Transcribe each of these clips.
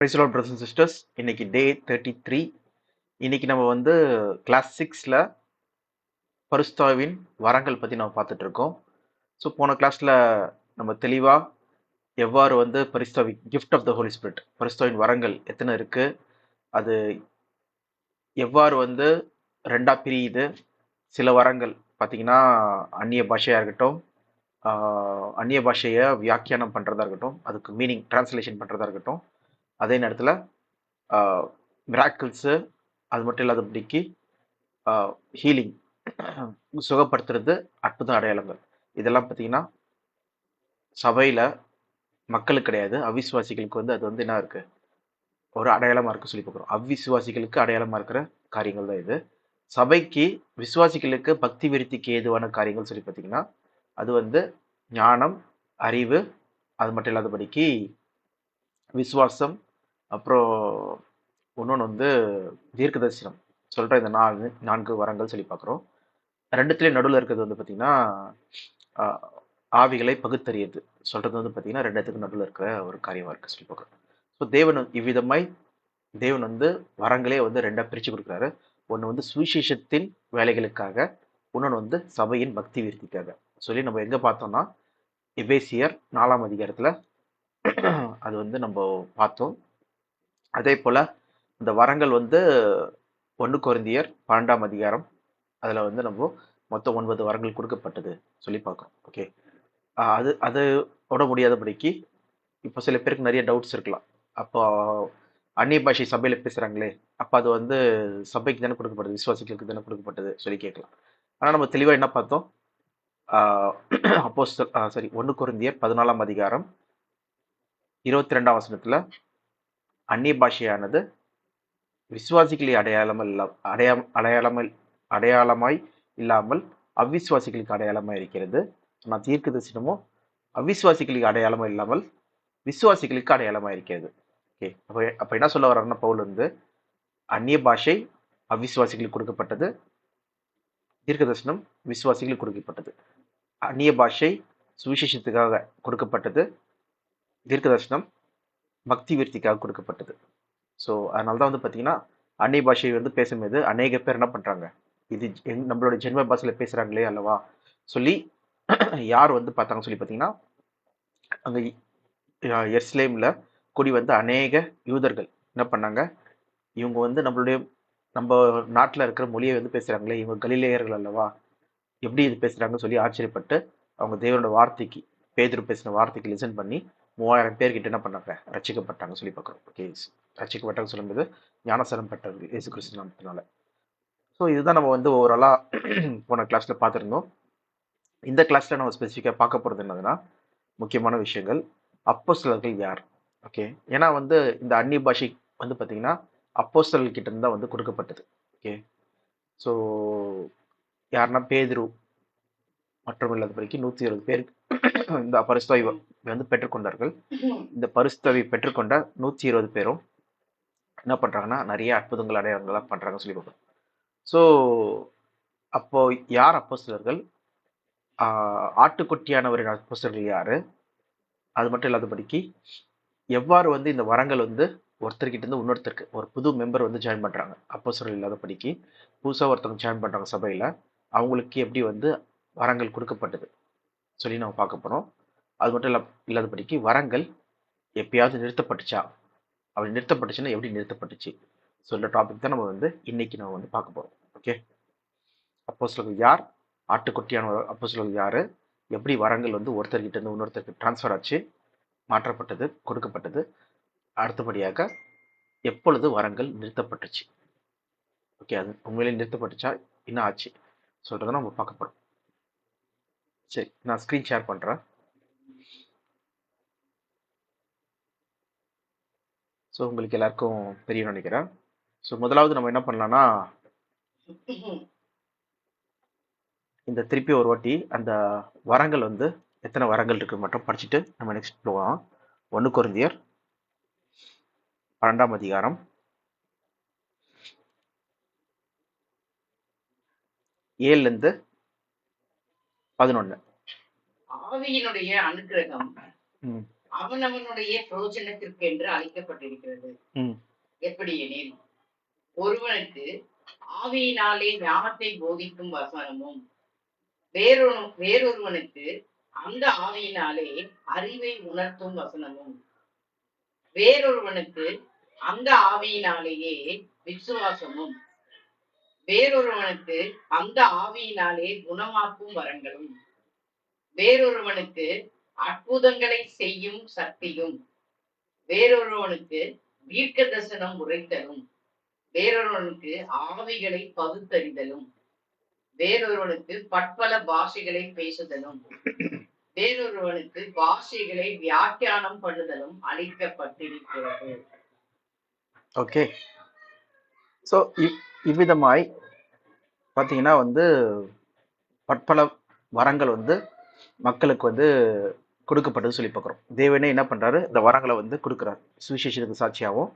Price lord brothers and sisters. இன்னைக்கு day 33. இன்னைக்கு நம்ம வந்து கிளாஸ் 6ல பரிசுத்தாவின் வரங்கள் பற்றி நம்ம பார்த்துட்டு இருக்கோம். ஸோ போன கிளாஸில் நம்ம தெளிவாக எவ்வாறு வந்து பரிசுத்தாவி gift of the holy spirit பரிசுத்தாவின் வரங்கள் எத்தனை இருக்கு, அது எவ்வாறு வந்து ரெண்டா பிரியுது. சில வரங்கள் பார்த்தீங்கன்னா அந்நிய பாஷையாக இருக்கட்டும், அந்நிய பாஷையை வியாக்கியானம் பண்ணுறதா இருக்கட்டும், அதுக்கு மீனிங் டிரான்ஸ்லேஷன் பண்ணுறதா இருக்கட்டும், அதே நேரத்தில் மிராக்கிள்ஸு, அது மட்டும் இல்லாதபடிக்கு ஹீலிங், சுகப்படுத்துறது, அற்புத அடையாளங்கள், இதெல்லாம் பார்த்தீங்கன்னா சபையில் மக்களுக்கு கிடையாது, அவிசுவாசிகளுக்கு வந்து அது வந்து என்ன இருக்கு, ஒரு அடையாளமாக இருக்கு சொல்லி பார்க்குறோம். அவிசுவாசிகளுக்கு அடையாளமாக இருக்கிற காரியங்கள் தான் இது. சபைக்கு விசுவாசிகளுக்கு பக்தி விருத்திக்கு ஏதுவான காரியங்கள் சொல்லி பார்த்தீங்கன்னா அது வந்து ஞானம், அறிவு, அது மட்டும் இல்லாதபடிக்கு விசுவாசம், அப்புறம் இன்னொன்று வந்து தீர்க்க தரிசனம் சொல்கிற இந்த நான்கு வரங்கள் சொல்லி பார்க்குறோம். ரெண்டுத்துலேயும் நடுவில் இருக்கிறது வந்து பார்த்தீங்கன்னா ஆவிகளை பகுத்தறியது சொல்கிறது வந்து பார்த்தீங்கன்னா ரெண்டுத்துக்கு நடுவில் இருக்கிற ஒரு காரியமாக இருக்குது சொல்லி பார்க்குறோம். ஸோ தேவன் இவ்விதமாய் தேவன் வந்து வரங்களே வந்து ரெண்டாக பிரித்து கொடுக்குறாரு. ஒன்று வந்து சுவிசேஷத்தின் வேலைகளுக்காக, இன்னொன்று வந்து சபையின் பக்தி விருத்திக்காக சொல்லி நம்ம எங்கே பார்த்தோம்னா எபேசியர் 4ஆம் அதிகாரத்தில் அது வந்து நம்ம பார்த்தோம். அதே போல் இந்த வரங்கள் வந்து 1 கொரிந்தியர் 12ஆம் அதிகாரம் அதில் வந்து நம்ம மொத்தம் 9 வரங்கள் கொடுக்கப்பட்டது சொல்லி பார்க்குறோம். ஓகே, அதோட முடியாதபடிக்கு இப்போ சில பேருக்கு நிறைய டவுட்ஸ் இருக்கலாம். அப்போ அந்நிய பாஷை சபையில் பேசுகிறாங்களே, அப்போ அது வந்து சபைக்கு தானே கொடுக்கப்பட்டது, விசுவாசிகளுக்கு தானே கொடுக்கப்பட்டது சொல்லி கேட்கலாம். ஆனால் நம்ம தெளிவாக என்ன பார்த்தோம், அப்போஸ்தலர் 1 கொரிந்தியர் 14ஆம் அதிகாரம் 22ஆம் வசனத்தில் அந்நிய பாஷையானது விசுவாசிகளை அடையாளமாய் இல்லாமல் அவிசுவாசிகளுக்கு அடையாளமாய் இருக்கிறது. ஆனால் தீர்க்க தரிசனமோ அவிசுவாசிகளுக்கு அடையாளமாக இல்லாமல் விசுவாசிகளுக்கு அடையாளமாக இருக்கிறது. ஓகே, அப்போ என்ன சொல்ல வர்றாருன்னா பவுல் வந்து அந்நிய பாஷை அவிசுவாசிகளுக்கு கொடுக்கப்பட்டது, தீர்க்க தரிசனம் விசுவாசிகளுக்கு கொடுக்கப்பட்டது. அந்நிய பாஷை சுவிசேஷத்துக்காக கொடுக்கப்பட்டது, தீர்க்க தரிசனம் பக்தி விருத்திக்காக கொடுக்கப்பட்டது. ஸோ அதனால தான் வந்து பார்த்தீங்கன்னா அந்நிய பாஷை வந்து பேசும்போது அநேக பேர் என்ன பண்ணுறாங்க, இது நம்மளோட ஜென்ம பாஷையில் பேசுகிறாங்களே அல்லவா சொல்லி யார் வந்து பார்த்தாங்க சொல்லி பார்த்தீங்கன்னா அங்கே எருசலேமில் கூடி வந்து அநேக யூதர்கள் என்ன பண்ணாங்க, இவங்க வந்து நம்ம நாட்டில் இருக்கிற மொழியை வந்து பேசுகிறாங்களே, இவங்க கலிலேயர்கள் அல்லவா, எப்படி இது பேசுகிறாங்கன்னு சொல்லி ஆச்சரியப்பட்டு அவங்க தேவனோட வார்த்தைக்கு, பேதுரு பேசின வார்த்தைக்கு லிசன் பண்ணி 3000 பேர்கிட்ட என்ன பண்ணாங்க, ரட்சிக்கப்பட்டாங்க சொல்லி பார்க்குறோம். ஓகே, ரட்சிக்கப்பட்டாங்க சொல்லும்போது ஞானசனம் பெற்றார்கள் இயேசு கிறிஸ்து நாமத்தினால. ஸோ இதுதான் நம்ம வந்து ஓவராலாக போன கிளாஸில் பார்த்துருந்தோம். இந்த கிளாஸில் நம்ம ஸ்பெசிஃபிக்காக பார்க்க போகிறது என்னதுன்னா முக்கியமான விஷயங்கள், அப்போஸ்தலர்கள் யார். ஓகே, ஏன்னா வந்து இந்த அந்நிய பாஷை வந்து பார்த்தீங்கன்னா அப்போஸ்தலர்கள் கிட்ட இருந்து தான் வந்து கொடுக்கப்பட்டது. ஓகே, ஸோ யாருன்னா பேதுரு மற்றும் இல்லாதபடிக்கு 120 பேர் இந்த பரிசுத்தாவி வந்து பெற்றுக்கொண்டார்கள். இந்த பரிசுத்தாவி பெற்றுக்கொண்ட 120 பேரும் என்ன பண்றாங்கன்னா நிறைய அற்புதங்கள் அடையாளங்கள்லாம் பண்றாங்க சொல்லி பார்ப்போம். ஸோ அப்போ யார் அப்போஸ்தலர்கள், ஆட்டுக்குட்டியானவரின் அப்போஸ்தலர்கள் யாரு, அது மட்டும் இல்லாதபடிக்கு எவ்வாறு வந்து இந்த வரங்கள் வந்து ஒருத்தர்கிட்ட இருந்து இன்னொருத்தருக்கு ஒரு புது மெம்பர் வந்து ஜாயின் பண்றாங்க, அப்போஸ்தலர் இல்லாதபடிக்கு புதுசாக ஒருத்தவங்க ஜாயின் பண்றாங்க சபையில, அவங்களுக்கு எப்படி வந்து வரங்கள் கொடுக்கப்பட்டது சொல்லி நம்ம பார்க்க போறோம். அது மட்டும் இல்லாதபடிக்கு வரங்கள் எப்பயாவது நிறுத்தப்பட்டுச்சா, அப்படி நிறுத்தப்பட்டுச்சுன்னா எப்படி நிறுத்தப்பட்டுச்சு சொல்ற டாபிக் தான் நம்ம வந்து இன்னைக்கு நம்ம வந்து பார்க்க போறோம். ஓகே, அப்போஸ்தலர்கள் யார், ஆட்டுக்குட்டியான அப்போஸ்தலர்கள் யாரு, எப்படி வரங்கள் வந்து ஒருத்தர்கிட்ட இருந்து இன்னொருத்தருக்கு டிரான்ஸ்ஃபர் ஆச்சு, மாற்றப்பட்டது, கொடுக்கப்பட்டது, அடுத்தபடியாக எப்பொழுது வரங்கள் நிறுத்தப்பட்டுச்சு, ஓகே, அது உண்மையிலே நிறுத்தப்பட்டுச்சா, என்ன ஆச்சு சொல்றதை நம்ம பார்க்க போறோம். சரி, நான் ஸ்க்ரீன் ஷேர் பண்றேன். ஸோ உங்களுக்கு எல்லாருக்கும் தெரியும்னு நினைக்கிறேன். ஸோ முதலாவது நம்ம என்ன பண்ணலாம்னா இந்த திருப்பி ஒரு வாட்டி அந்த வரங்கள் வந்து எத்தனை வரங்கள் இருக்கு மட்டும் படிச்சுட்டு நம்ம நெக்ஸ்ட் போகலாம். 1 கொரிந்தியர் 12ஆம் அதிகாரம் 7லேருந்து 11. ஆவியினுடைய அனுக்கிரகம் அவனவனுடைய பிரயோஜனத்திற்கு என்று அளிக்கப்பட்டிருக்கிறது. எப்படி எனில், ஒருவனுக்கு ஆவியினாலே ஞானத்தை போதிக்கும் வசனமும், வேறொருவனுக்கு அந்த ஆவியினாலே அறிவை உணர்த்தும் வசனமும், வேறொருவனுக்கு அந்த ஆவியினாலேயே விசுவாசமும், வேறொருவனுக்கு அந்த ஆவியினாலே குணமாக்கும் வரங்களும், வேறொருவனுக்கு அற்புதங்களை செய்யும் சக்தியும், வேறொருவனுக்கு தீர்க்க தரிசனம் உரைத்தலும், வேறொருவனுக்கு ஆவிகளை பகுத்தறிதலும், வேறொருவனுக்கு பற்பல பாஷைகளை பேசுதலும், வேறொருவனுக்கு பாஷைகளை வியாக்கியானம் பண்ணுதலும் அளிக்கப்பட்டிருக்கிறது. ஓகே. ஸோ இவ்விதமாய் பார்த்தீங்கன்னா பற்பல வரங்கள் மக்களுக்கு கொடுக்கப்பட்டது சொல்லி பார்க்குறோம். தேவனே என்ன பண்ணுறாரு, இந்த வரங்களை கொடுக்குறாரு. சுவிசேஷத்துக்கு சாட்சியாகவும்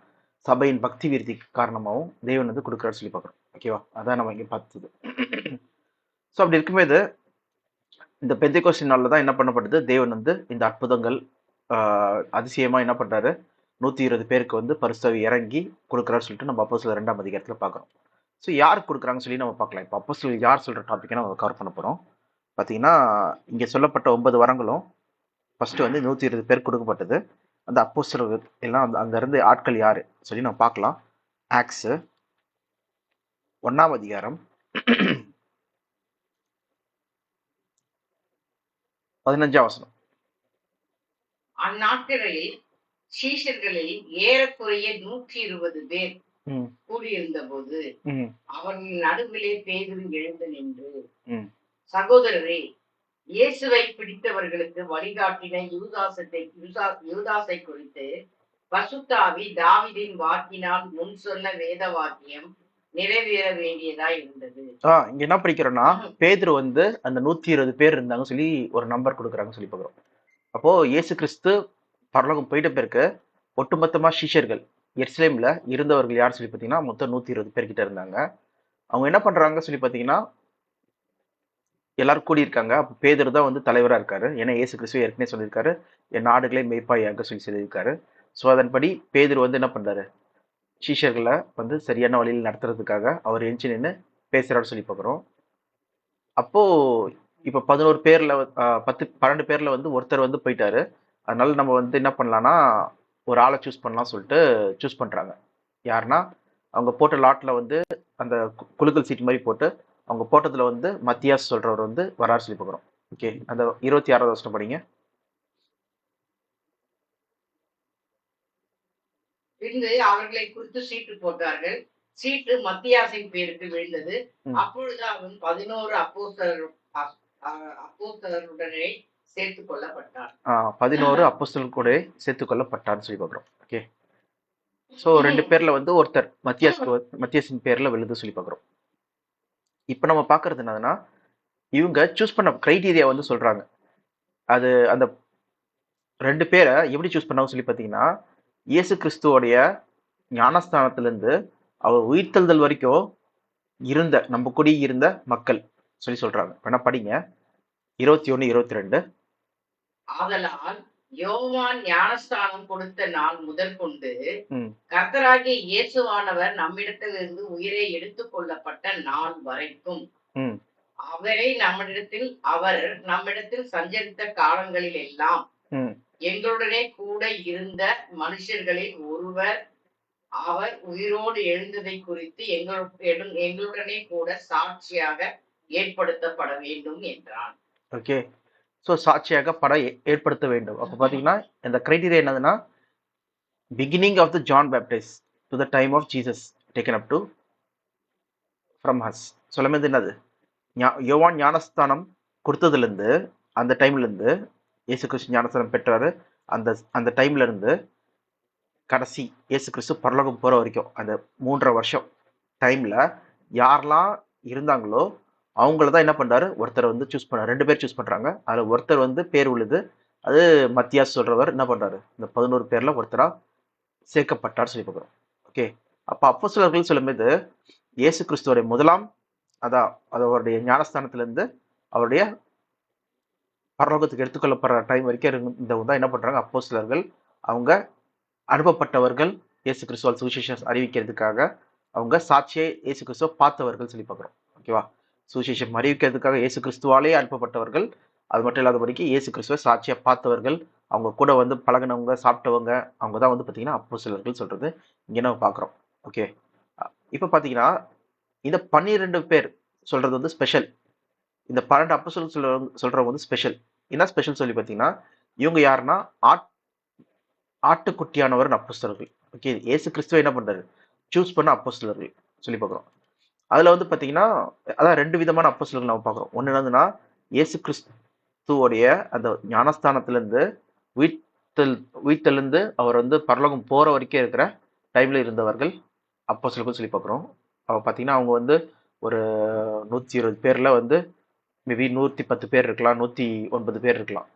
சபையின் பக்தி விருத்தி காரணமாகவும் தேவன் கொடுக்குறாரு சொல்லி பார்க்குறோம். ஓகேவா? அதான் நம்ம இங்கே பார்த்தது. ஸோ அப்படி இருக்கும்போது இந்த பெந்தைக்கோஸ்து நாளில் தான் என்ன பண்ணப்படுது, தேவன் இந்த அற்புதங்கள் அதிசயமாக என்ன பண்ணுறாரு, 120 பேருக்கு பரிசுத்தாவி இறங்கி கொடுக்குறாரு சொல்லிட்டு நம்ம அப்போஸ்தலர் 2ஆம் அதிகாரத்தில் பார்க்குறோம். ஸோ யாருக்கு கொடுக்குறாங்கன்னு சொல்லி நம்ம பார்க்கலாம். இப்போ அப்போஸ்தலர் யார் சொல்கிற டாப்பிக்கை நம்ம கவர் பண்ண போகிறோம். பார்த்தீங்கன்னா இங்கே சொல்லப்பட்ட 9 வரங்களும் ஃபர்ஸ்ட் 120 பேர் கொடுக்கப்பட்டது. அந்த அப்போஸ்தலர் எல்லாம் அங்க இருந்து ஆட்கள் யாரு சொல்லி நம்ம பார்க்கலாம். ஆக்ஸ் 1ஆம் அதிகாரம் 15ஆம் வசனம். அந்நாட்களில் சீஷர்களில் ஏறக்குறைய 120 பேர் கூடியிருந்த போது அவர்கள் நடுவிலே பேதுரு எழுந்து நின்று, சகோதரரே, இயேசுவை பிடித்தவர்களுக்கு வழிகாட்டின யூதாசை குறித்து பரிசுத்த ஆவி தாவீதின் வாக்கினால் முன் சொன்ன வேத வாக்கியம் நிறைவேற வேண்டியதா இருந்தது. இங்க என்ன படிக்கிறோம்னா, பேதுரு அந்த 120 பேர் இருந்தாங்க சொல்லி ஒரு நம்பர் கொடுக்குறாங்க சொல்லி பார்க்குறோம். அப்போ இயேசு கிறிஸ்து பரலோகம் போயிட்ட பேருக்கு ஒட்டுமொத்தமா சீஷர்கள் எருசலேம்ல இருந்தவர்கள் யார் சொல்லி பார்த்தீங்கன்னா மொத்தம் 120 பேர் கிட்ட இருந்தாங்க. அவங்க என்ன பண்றாங்க சொல்லி பார்த்தீங்கன்னா, எல்லாரும் கூடியிருக்காங்க. அப்போ பேதுரு தான் தலைவராக இருக்காரு. ஏன்னா இயேசு கிறிஸ்துவ ஏற்கனவே சொல்லியிருக்காரு, என் நாடுகளே மேய்ப்பாயாக சொல்லி சொல்லியிருக்காரு. ஸோ அதன்படி பேதுரு என்ன பண்றாரு, சீஷர்களை சரியான வழியில் நடத்துறதுக்காக அவர் எஞ்சி நின்று பேசுறாரு சொல்லி பார்க்குறோம். அப்போ இப்போ 11 பேர்ல 12 பேர்ல ஒருத்தர் போயிட்டாரு. அதனால நம்ம என்ன பண்ணலாம்னா ஒரு ஆளை சூஸ் பண்ணலாம் சொல்லிட்டு சூஸ் பண்றாங்க. யாருன்னா அவங்க போட்ட லாட்ல அந்த குலுக்கல் சீட் மாதிரி போட்டு அவங்க போட்டதுல மத்தியாஸ் சொல்றவர் வராரு சொல்லி பார்க்குறோம். ஓகே, அந்த 26ஆவது வசனம் படிங்க. பின்பு அவர்களை குறித்து சீட்டு போட்டார்கள். சீட்டு மத்தியாசின் பேருக்கு விழுந்தது. அப்பொழுது அவன் 11 அப்போஸ்தலருடனே சேர்த்துக் கொள்ளப்பட்டார். 11 அப்போஸ்தலர் கூட சேர்த்துக் கொள்ளப்பட்டார்னு சொல்லி பார்க்குறோம். ஓகே, ஸோ 2 பேர்ல ஒருத்தர் மத்தியாசின் பேர்ல விழுது சொல்லி பார்க்குறோம். இப்போ நம்ம பார்க்கறது என்னதுன்னா, இவங்க சூஸ் பண்ண கிரைட்டீரியா சொல்றாங்க. அது அந்த 2 பேரை எப்படி சூஸ் பண்ணாங்க சொல்லி பார்த்தீங்கன்னா, இயேசு கிறிஸ்துவோடைய ஞானஸ்தானத்திலிருந்து அவர் உயிர்த்தெழுதல் வரைக்கும் இருந்த நம்ம கூடி இருந்த மக்கள் சொல்லி சொல்றாங்க. வேணா படிங்க 21, 22. ஆதலால் யோவான் ஞானஸ்தானம் கொடுத்த நாள் முதல் கொண்டு கர்த்தராகிய இயேசுவானவர் நம்மிடத்திலிருந்து உயிரை எடுத்துக் கொள்ளப்பட்ட நாள் வரைக்கும் அவர் நம்மிடத்தில் சஞ்சரித்த காலங்களில் எல்லாம் எங்களுடனே கூட இருந்த மனுஷர்களில் ஒருவர் அவர் உயிரோடு எழுந்ததை குறித்து எங்களுடனே கூட சாட்சியாக ஏற்படுத்தப்பட வேண்டும் என்றான். ஓகே, ஸோ சாட்சியாக ஏற்படுத்த வேண்டும். அப்போ பார்த்தீங்கன்னா இந்த கிரைட்டீரியா என்னதுன்னா, beginning of the John Baptist to the time of Jesus taken up to from us. சொல்லும்போது என்னது, யோவான் ஞானஸ்தானம் கொடுத்ததுலேருந்து அந்த டைம்லேருந்து இயேசு கிறிஸ்து ஞானஸ்தானம் பெற்றாரு. அந்த டைம்ல இருந்து கடைசி இயேசு கிறிஸ்து பரலோகம் போற வரைக்கும் அந்த 3.5 வருஷம் டைம்ல யாரெல்லாம் இருந்தாங்களோ அவங்களதான் என்ன பண்றாரு, ஒருத்தர் சூஸ் பண்ண 2 பேர் சூஸ் பண்றாங்க. அதுல ஒருத்தர் பேர் விழுது. அது மத்தியாஸ் சொல்றவர் என்ன பண்றாரு, இந்த 11 பேர்ல ஒருத்தரா சேர்க்கப்பட்டார் சொல்லி பார்க்கிறோம். ஓகே, அப்ப அப்போஸ்தலர்கள் சொல்லும்போது இயேசு கிறிஸ்துவோடைய 1ஆம் அவருடைய ஞானஸ்தானத்திலிருந்து அவருடைய பரலோகத்துக்கு எடுத்துக்கொள்ளப்படுற டைம் வரைக்கும் இந்த தான் என்ன பண்றாங்க, அப்போஸ்தலர்கள் அவங்க அனுப்பப்பட்டவர்கள், இயேசு கிறிஸ்துவால் சுவிசேஷம் அறிவிக்கிறதுக்காக அவங்க சாட்சியை இயேசு கிறிஸ்துவ பார்த்தவர்கள் சொல்லி பார்க்குறோம். ஓகேவா? சுவிசேஷம் அறிவிக்கிறதுக்காக இயேசு கிறிஸ்துவாலே அனுப்பப்பட்டவர்கள், அது மட்டும் இல்லாதபடிக்கு இயேசு கிறிஸ்துவ சாட்சியை பார்த்தவர்கள், அவங்க கூட வந்து பழகினவங்க, சாப்பிட்டவங்க, அவங்க தான் வந்து பார்த்தீங்கன்னா அப்போஸ்தலர்கள் சொல்றது இங்கே நம்ம பார்க்குறோம். ஓகே, இப்போ பார்த்தீங்கன்னா இந்த 12 பேர் சொல்றது வந்து ஸ்பெஷல். இந்த 12 அப்போஸ்தலர்கள் சொல்றவங்க வந்து ஸ்பெஷல். என்ன ஸ்பெஷல் சொல்லி பார்த்தீங்கன்னா, இவங்க யாருன்னா ஆட்டுக்குட்டியானவர் அப்போஸ்தலர்கள். ஓகே, இயேசு கிறிஸ்துவ என்ன பண்றாரு, சூஸ் பண்ண அப்போஸ்தலர்கள் சொல்லி பார்க்குறோம். அதுல வந்து பாத்தீங்கன்னா அதான் 2 விதமான அப்போஸ்தலர்கள் நம்ம பார்க்குறோம். ஒன்று என்னதுன்னா, இயேசு கிறிஸ்துவோடைய அந்த ஞானஸ்தானத்திலிருந்து உயிர்த்தெல் உயிர்த்தெழுந்து அவர் வந்து பரலோகம் போற வரைக்கும் இருக்கிற டைம்ல இருந்தவர்கள் அப்போஸ்தலர்கள் சொல்லி பார்க்குறோம். பார்த்தீங்கன்னா அவங்க வந்து ஒரு 120 பேர்ல வந்து மேபி 110 பேர் இருக்கலாம், 109 பேர் இருக்கலாம்.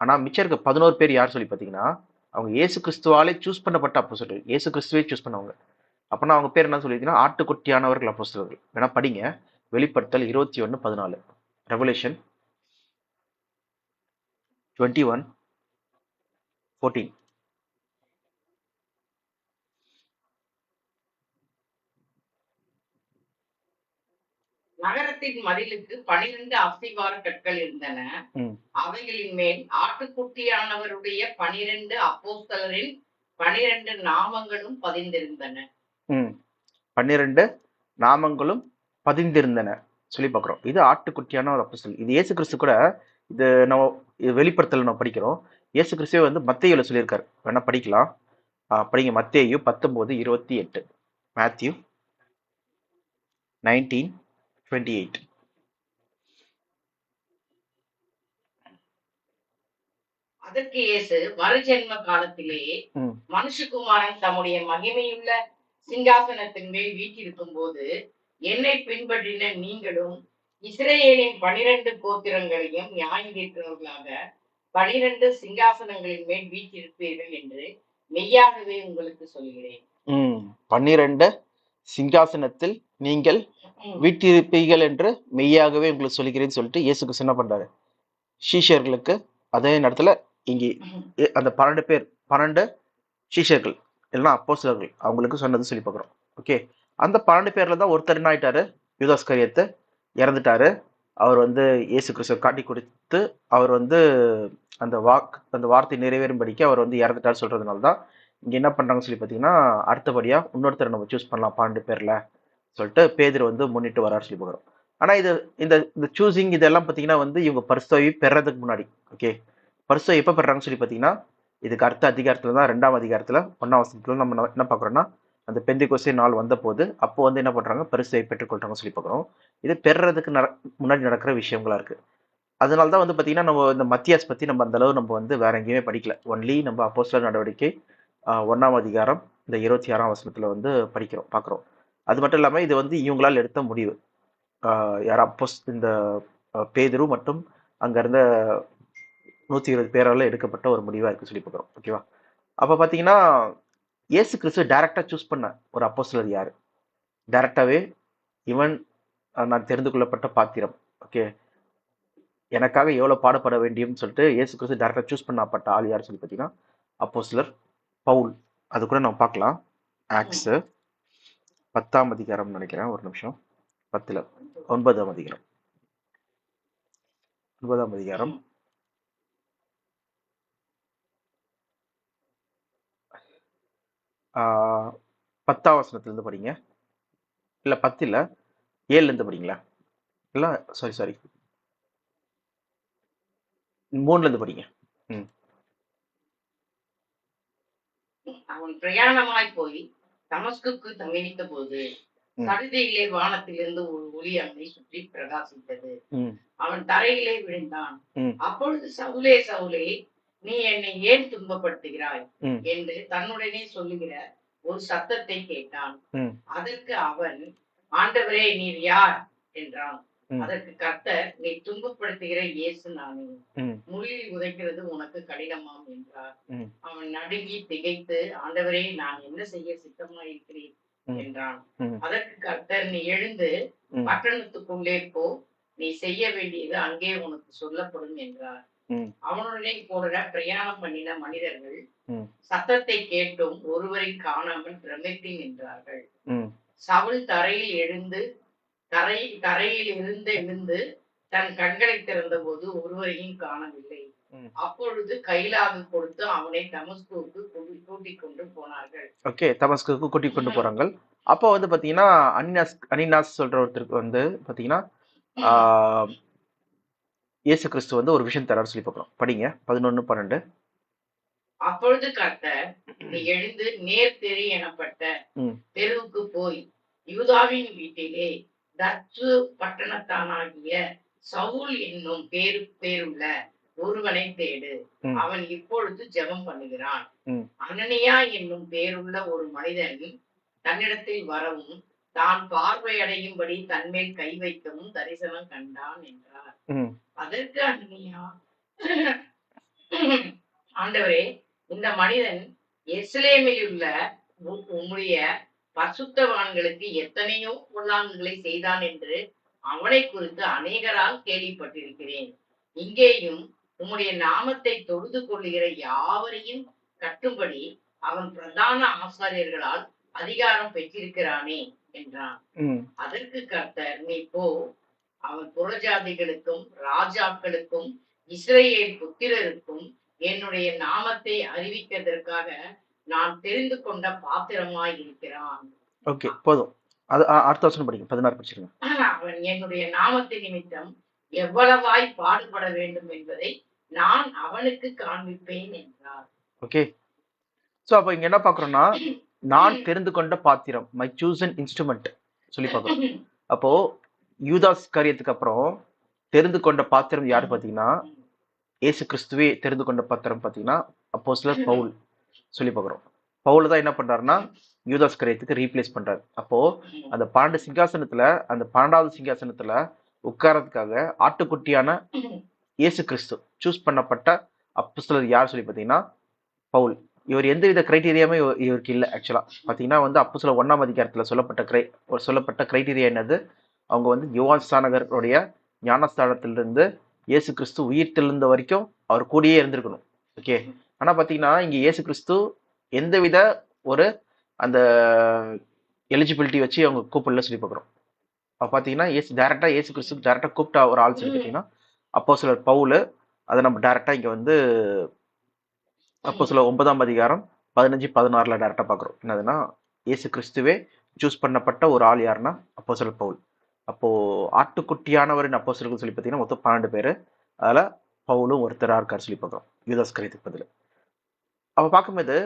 ஆனா மிச்சம் இருக்க 11 பேர் யார் சொல்லி பார்த்தீங்கன்னா, அவங்க இயேசு கிறிஸ்துவாலே சூஸ் பண்ணப்பட்ட அப்போஸ்தலர்கள். இயேசு கிறிஸ்துவே சூஸ் பண்ணவங்க. அப்பனா அவங்க பேர் என்ன சொல்லியிருக்கீங்கன்னா, ஆட்டுக்குட்டியானவர்கள் அப்போஸ்தலர்கள். வேணா படிங்க. வெளிப்படுத்தல் 21:14. ரெவலேஷன் 21:14. நகரத்தின் மதிலுக்கு 12 அஸ்திவார கற்கள் இருந்தன. ம். அவைகளின் மேல் ஆட்டுக்குட்டியானவருடைய 12 அப்போஸ்தலரின் 12 நாமங்களும் பதிந்திருந்தன. 12 நாமங்களும் பதிந்திருந்தன சொல்லி பார்க்குறோம். இது ஆட்டுக்குட்டியான ஒரு அப்போஸ்தலர். இது இயேசு கிறிஸ்து கூட இது நம்ம வெளிப்படுத்தல நம்ம படிக்கிறோம். இயேசு கிறிஸ்துவே வந்து மத்தேயுல சொல்லியிருக்காரு. வேணா படிக்கலாம். படிங்க. மத்தேயு 19:28. மேத்யூ 19:28. அதற்கு இயேசு, மறுஜென்ம காலத்திலே மனுஷகுமாரன் தம்முடைய மகிமையுள்ள சிங்காசனத்தின் மேல் வீற்றிருக்கும் போது என்னை பின்பற்றின நீங்களும் இஸ்ரேலின் 12 கோத்திரங்களையும் நியாயம் தீர்க்கிறவர்களாக 12 சிங்காசனங்களின் மேல் வீற்றிருப்பீர்கள் என்று மெய்யாகவே உங்களுக்கு சொல்கிறேன். 12 சிங்காசனத்தில் நீங்கள் வீட்டிருப்பீர்கள் என்று மெய்யாகவே உங்களுக்கு சொல்கிறேன்னு சொல்லிட்டு இயேசு கிறிஸ்து என்ன பண்றாரு, சீஷர்களுக்கு அதே நேரத்துல இங்கே அந்த 12 பேர் 12 சீஷர்கள் எல்லாம் அப்போஸ்தலர்கள் அவங்களுக்கு சொன்னது சொல்லி பார்க்குறோம். ஓகே, அந்த 12 பேர்ல தான் ஒருத்தர் என்ன ஆயிட்டாரு, யூதாஸ்கரியத்து இறந்துட்டாரு. அவர் வந்து இயேசு கிறிஸ்துவ காட்டி கொடுத்து அவர் வந்து அந்த வார்த்தை நிறைவேறும்படிக்கு அவர் வந்து இறந்துட்டாரு சொல்றதுனால தான் இங்க என்ன பண்றாங்கன்னு சொல்லி பார்த்தீங்கன்னா, அடுத்தபடியா இன்னொருத்தர் நம்ம சூஸ் பண்ணலாம் 12 பேர்ல சொல்லிட்டு பேதுரு வந்து முன்னிட்டு வராரு சொல்லி பார்க்குறோம். ஆனா இது இந்த இந்த சூசிங் இதெல்லாம் பார்த்தீங்கன்னா வந்து இவங்க பரிசுத்தாவி பெறதுக்கு முன்னாடி. ஓகே, பரிசுத்தாவி எப்போ பெறாங்கன்னு சொல்லி பார்த்தீங்கன்னா, இதுக்கு அடுத்த அதிகாரத்துல தான் 2ஆம் அதிகாரத்துல 1ஆம் வசனத்துல நம்ம என்ன பார்க்குறோம்னா, அந்த பெந்தைக்கோஸ்தே நாள் வந்த போது அப்போ வந்து என்ன பண்றாங்க, பரிசுத்தாவி பெற்றுக்கொள்றாங்கன்னு சொல்லி பார்க்குறோம். இது பெறதுக்கு முன்னாடி நடக்கிற விஷயங்களா இருக்கு. அதனால தான் வந்து பார்த்தீங்கன்னா, நம்ம இந்த மத்தியாஸ் பத்தி நம்ம அந்த அளவு நம்ம வந்து வேற எங்கேயுமே படிக்கல. ஒன்லி நம்ம அப்போஸ்தலர் நடவடிக்கை 1ஆம் அதிகாரம் இந்த 26ஆம் வசனத்துல வந்து பார்க்குறோம். அது மட்டும் இல்லாம இது வந்து இவங்களால் எடுத்த முடிவு. யார் இந்த பேதுரு மற்றும் அங்க இருந்த 120 பேரால எடுக்கப்பட்ட ஒரு முடிவா இருக்கு சொல்லி பார்க்குறோம். ஓகேவா? அப்ப பாத்தீங்கன்னா இயேசு கிறிஸ்து டைரக்டா சூஸ் பண்ண ஒரு அப்போஸ்தலர் யாரு? டைரக்டாவே இவன் நான் தெரிந்து கொள்ளப்பட்ட பாத்திரம். ஓகே, எனக்காக எவ்வளவு பாடுபட வேண்டியும் சொல்லிட்டு இயேசு கிறிஸ்து டைரக்டா சூஸ் பண்ணப்பட்ட ஆள் யாரு சொல்லி பார்த்தீங்கன்னா, அப்போஸ்தலர் பவுல். அது கூட நம்ம பார்க்கலாம். ஆக்ட்ஸ் 10ஆம் அதிகாரம் நினைக்கிறேன். ஒரு நிமிஷம். 10ல 9ஆம் அதிகாரம். 9ஆம் அதிகாரம் 10ஆம் வசனத்துல இருந்து படிங்க. இல்ல 10 இல்ல 7ல இருந்து படிங்களா? இல்ல சாரி 3ல இருந்து படிங்க. அவன் பிரயாணமாய் போய் தமஸ்குக்கு சமீபித்த போது சடுதியிலே வானத்திலிருந்து ஒரு ஒளி அவனை சுற்றி பிரகாசித்தது. அவன் தரையிலே விழுந்தான். அப்பொழுது சவுலே சவுலே, நீ என்னை ஏன் துன்பப்படுத்துகிறாய் என்று தன்னுடனே சொல்லுகிற ஒரு சத்தத்தை கேட்டான். அதற்கு அவன், ஆண்டவரே நீர் யார் என்றான். அதற்கு கர்த்தர், நீ துன்பப்படுத்துகிற இயேசு நானே, முள்ளில் உதைக்கிறது உனக்கு கடினமாம் என்றார். அவன் நடுங்கி திகைத்து, ஆண்டவரே நான் என்ன செய்ய சித்தமாயிருக்கிறேன் என்றான். அதற்கு கர்த்தர், நீ எழுந்து பட்டணத்துக்குள்ளே போ, நீ செய்ய வேண்டியது அங்கே உனக்கு சொல்லப்படும் என்றார். அவனுடனே கூட பிரயாணம் பண்ணின மனிதர்கள் சத்தத்தை கேட்டும் ஒருவரை காணாமல் பிரமித்து நின்றார்கள். சவுல் தரையில் எழுந்து தன் கண்களை திறந்த போது ஒருவரையும் காணவில்லை. அப்பொழுது கைலாக கொடுத்து அவனை தமஸ்குவுக்கு கூட்டிக் கொண்டு போனார்கள். ஓகே, தமஸ்குக்கு கூட்டிக் கொண்டு போறாங்க. அப்போ வந்து பாத்தீங்கன்னா அனினாஸ் சொல்ற ஒருத்தருக்கு வந்து பாத்தீங்கன்னா இயேசு கிறிஸ்து வந்து ஒரு விஷயம் தராரு சொல்லி பார்க்கிறோம். படிங்க 11-12. அப்பொழுது கர்த்தர், நீ எழுந்து நேர்த்தெரி எனப்பட்ட தெருவுக்கு போய் யூதாவின் வீட்டிலே தர்சு பட்டணத்தானாகிய சவுல் என்னும் பேருள்ள ஒருவனை தேடு. அவன் இப்பொழுது ஜெபம் பண்ணுகிறான். அனனியா என்னும் பேருள்ள ஒரு மனிதன் தன்னிடத்தில் வரவும் தான் பார்வையடையும்படி தன்மேல் கை வைக்கவும் தரிசனம் கண்டான் என்றார். அதற்கு அனனியா, ஆண்டவரே, இந்த மனிதன் எருசலேமில் உள்ள உம்முடைய பரிசுத்தவான்களுக்கு எத்தனையோ பொல்லாங்குகளை செய்தான் என்று அவனை குறித்து அநேகரால் கேள்விப்பட்டிருக்கிறேன். இங்கேயும் உம்முடைய நாமத்தை தொழுது கொள்ளுகிற யாவரையும் கட்டும்படி அவன் பிரதான ஆசாரியர்களால் அதிகாரம் பெற்றிருக்கிறானே என்றான். அதற்கு கர்த்தர், நீ போ, அவன் புறஜாதிகளுக்கும் ராஜாக்களுக்கும் இஸ்ரேல் புத்திரருக்கும் என்னுடைய நாமத்தை அறிவிக்கிறதற்காக நான் தெரிந்து கொண்ட பாத்திரமாய் இருக்கிறான். ஓகே, போதும். அது அடுத்த வசனம் படிங்க, 16 படிச்சிருங்க. அவன் என்னுடைய நாமத்தை நிமித்தம் எவ்வளவாய் பாடுபட வேண்டும் என்பதை நான் அவனுக்கு காண்பிப்பேன் என்றார். ஓகே, சோ அப்ப இங்க என்ன பாக்குறோம்னா, நான் தெரிந்து கொண்ட பாத்திரம், மை சூசன் இன்ஸ்ட்ருமெண்ட் சொல்லி பாக்குறோம். அப்போ யூதாஸ் காரியத்துக்கு அப்புறம் தெரிந்து கொண்ட பாத்திரம் யாரு பாத்தீங்கன்னா, இயேசு கிறிஸ்துவே தெரிந்து கொண்ட பாத்திரம் பாத்தீங்கன்னா அப்போஸ்தலர் பவுல் சொல்லி பாக்குறோம். பவுல் தான் என்ன பண்றாருன்னா யூதாஸ் காரியத்துக்கு ரீப்ளேஸ் பண்றாரு. அப்போ அந்த 12 சிங்காசனத்துல அந்த 12வது சிங்காசனத்துல உட்காரதுக்காக ஆட்டுக்குட்டியான இயேசு கிறிஸ்து சூஸ் பண்ணப்பட்ட அப்போஸ்தலர் யார் சொல்லி பாத்தீங்கன்னா பவுல். இவர் எந்த வித கிரைட்டீரியாமே இவருக்கு இல்லை. ஆக்சுவலா பாத்தீங்கன்னா வந்து அப்போஸ்தலர் 1ஆம் அதிகாரத்துல சொல்லப்பட்ட கிரைட்டீரியா என்னது, அவங்க வந்து யோவான் ஸ்நானகருடைய ஞானஸ்தானத்திலிருந்து இயேசு கிறிஸ்து உயிர் தெழுந்த வரைக்கும் அவர் கூடயே இருந்திருக்கணும். ஓகே, ஆனா பாத்தீங்கன்னா இங்க இயேசு கிறிஸ்து எந்தவித ஒரு அந்த எலிஜிபிலிட்டி வச்சு அவங்க கூப்பிடல சொல்லி பார்க்குறோம். பாத்தீங்கன்னா டேரக்டா இயேசு கிறிஸ்து டேரக்டா கூப்பிட்டா ஒரு ஆள் சொல்லி பார்த்தீங்கன்னா அப்போஸ்தலர் பவுல். அதை நம்ம டேரக்டா இங்க வந்து அப்போஸ்தலர் 9ஆம் அதிகாரம் 15-16 டேரக்டா பாக்குறோம். என்னதுன்னா இயேசு கிறிஸ்துவே சூஸ் பண்ணப்பட்ட ஒரு ஆள் யாருன்னா அப்போஸ்தலர் பவுல். அப்போ ஆட்டுக்குட்டியானவரின் அப்போஸ்தலர்கள் சொல்லி பார்த்தீங்கன்னா மொத்தம் 12 பேரு. அதுல பவுலும் ஒருத்தரா இருக்காரு சொல்லி பார்க்குறோம் யூதாஸ் காரியத்துக்கு பதில். அப்ப பார்க்கும்போது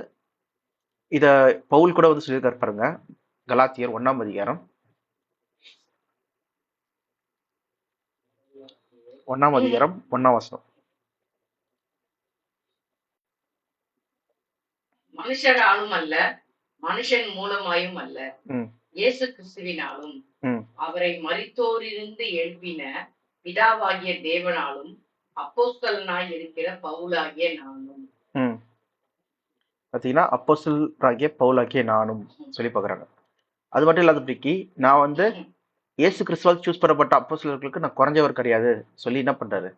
இத பவுல் கூட வந்து சொல்லியிருக்காரு பாருங்க, கலாத்தியர் 1ஆம் அதிகாரம் 1ஆம் வசனம். மனுஷராலும் அல்ல, மனுஷன் மூலமாயும் அல்ல, இயேசு கிறிஸ்துவினாலும் அவரை மரித்தோரிலிருந்து எழுப்பின பிதாவாகிய தேவனாலும் அப்போஸ்தலனாய் இருக்கிற பவுலாகிய நானும். பாத்தீங்கன்னா அப்போஸ்தலராகிய பவுலாகிய நானும் சொல்லி பாக்குறாங்க. அது மட்டும் இல்லாதபடிக்கு நான் வந்து இயேசு கிறிஸ்துவால் சூஸ் பண்ணப்பட்ட அப்போஸ்தலர்களுக்கு நான் குறைஞ்சவர் கிடையாது சொல்லி என்ன பண்றாரு